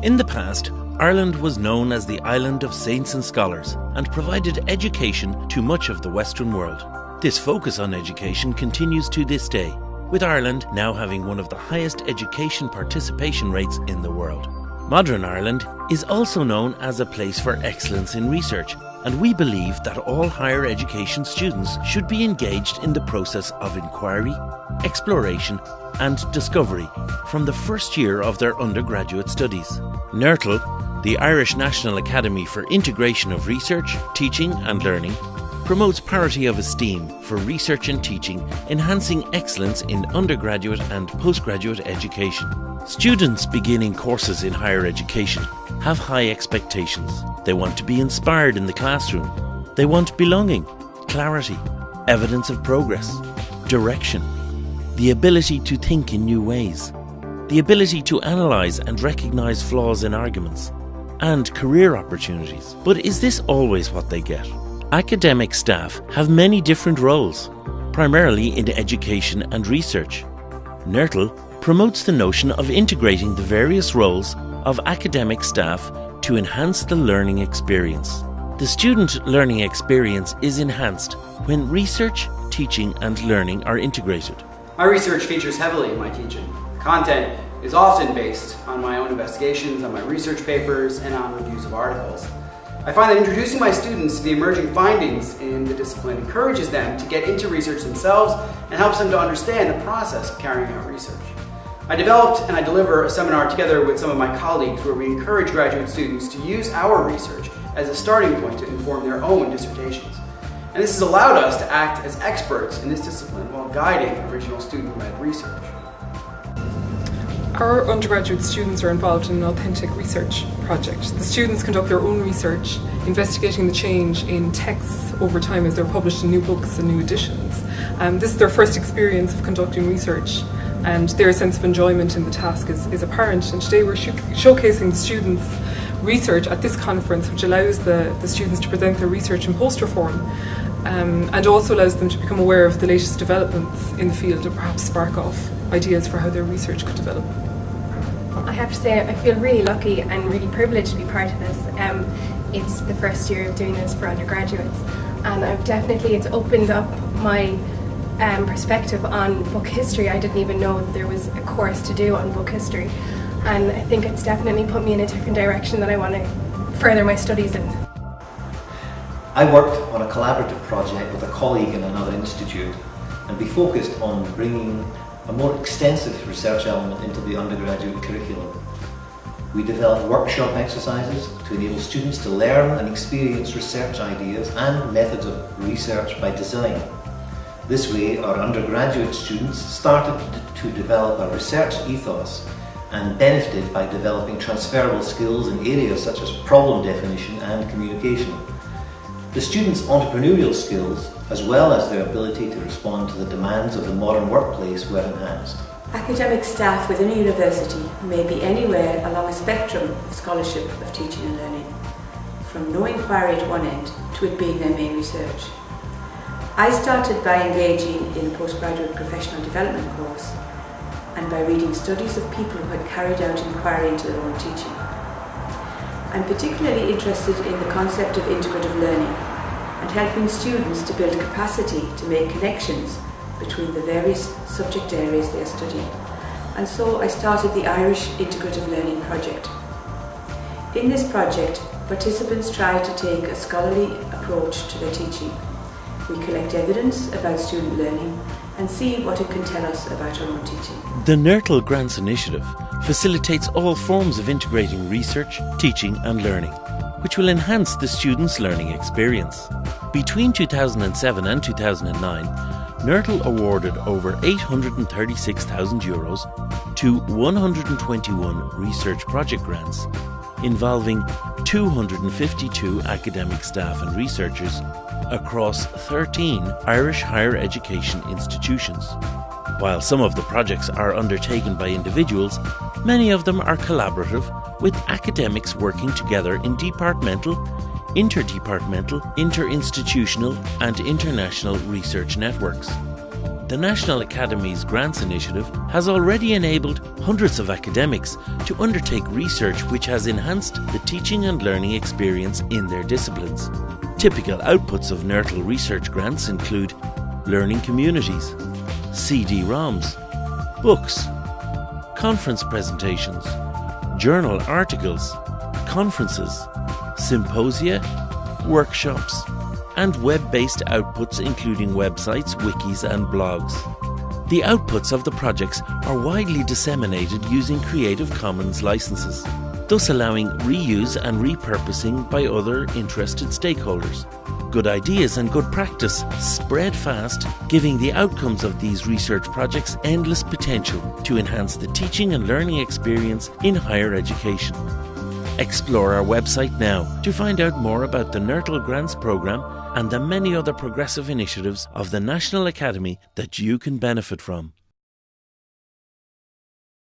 In the past, Ireland was known as the island of saints and scholars and provided education to much of the Western world. This focus on education continues to this day, with Ireland now having one of the highest education participation rates in the world. Modern Ireland is also known as a place for excellence in research, and we believe that all higher education students should be engaged in the process of inquiry, exploration and discovery from the first year of their undergraduate studies. NAIRTL, the Irish National Academy for Integration of Research, Teaching and Learning, promotes parity of esteem for research and teaching, enhancing excellence in undergraduate and postgraduate education. Students beginning courses in higher education have high expectations. They want to be inspired in the classroom. They want belonging, clarity, evidence of progress, direction, the ability to think in new ways, the ability to analyse and recognise flaws in arguments, and career opportunities. But is this always what they get? Academic staff have many different roles, primarily in education and research. NAIRTL promotes the notion of integrating the various roles of academic staff to enhance the learning experience. The student learning experience is enhanced when research, teaching and learning are integrated. My research features heavily in my teaching. Content is often based on my own investigations, on my research papers, and on reviews of articles. I find that introducing my students to the emerging findings in the discipline encourages them to get into research themselves and helps them to understand the process of carrying out research. I developed and I deliver a seminar together with some of my colleagues where we encourage graduate students to use our research as a starting point to inform their own dissertations. And this has allowed us to act as experts in this discipline while guiding original student-led research. Our undergraduate students are involved in an authentic research project. The students conduct their own research, investigating the change in texts over time as they're published in new books and new editions. This is their first experience of conducting research, and their sense of enjoyment in the task is apparent. And today we're showcasing the students' research at this conference, which allows the students to present their research in poster form, and also allows them to become aware of the latest developments in the field and perhaps spark off ideas for how their research could develop. I have to say I feel really lucky and really privileged to be part of this. It's the first year of doing this for undergraduates, and it's opened up my perspective on book history. I didn't even know that there was a course to do on book history, and I think it's definitely put me in a different direction that I want to further my studies in. I worked on a collaborative project with a colleague in another institute, and we focused on bringing a more extensive research element into the undergraduate curriculum. We developed workshop exercises to enable students to learn and experience research ideas and methods of research by design. This way, our undergraduate students started to develop a research ethos and benefited by developing transferable skills in areas such as problem definition and communication. The students' entrepreneurial skills, as well as their ability to respond to the demands of the modern workplace, were enhanced. Academic staff within a university may be anywhere along a spectrum of scholarship of teaching and learning, from no inquiry at one end to it being their main research. I started by engaging in a postgraduate professional development course and by reading studies of people who had carried out inquiry into their own teaching. I'm particularly interested in the concept of integrative learning and helping students to build capacity to make connections between the various subject areas they are studying. And so I started the Irish Integrative Learning Project. In this project, participants try to take a scholarly approach to their teaching. We collect evidence about student learning and see what it can tell us about our own teaching. The NAIRTL Grants Initiative facilitates all forms of integrating research, teaching and learning, which will enhance the students' learning experience. Between 2007 and 2009, NAIRTL awarded over €836,000 to 121 research project grants, involving 252 academic staff and researchers across 13 Irish higher education institutions. While some of the projects are undertaken by individuals, many of them are collaborative, with academics working together in departmental, interdepartmental, interinstitutional and international research networks. the National Academy's Grants Initiative has already enabled hundreds of academics to undertake research which has enhanced the teaching and learning experience in their disciplines. Typical outputs of NAIRTL research grants include learning communities, CD-ROMs, books, conference presentations, journal articles, conferences, symposia, workshops, and web-based outputs including websites, wikis and blogs. The outputs of the projects are widely disseminated using Creative Commons licenses, thus allowing reuse and repurposing by other interested stakeholders. Good ideas and good practice spread fast, giving the outcomes of these research projects endless potential to enhance the teaching and learning experience in higher education. Explore our website now to find out more about the NAIRTL Grants Programme and the many other progressive initiatives of the National Academy that you can benefit from.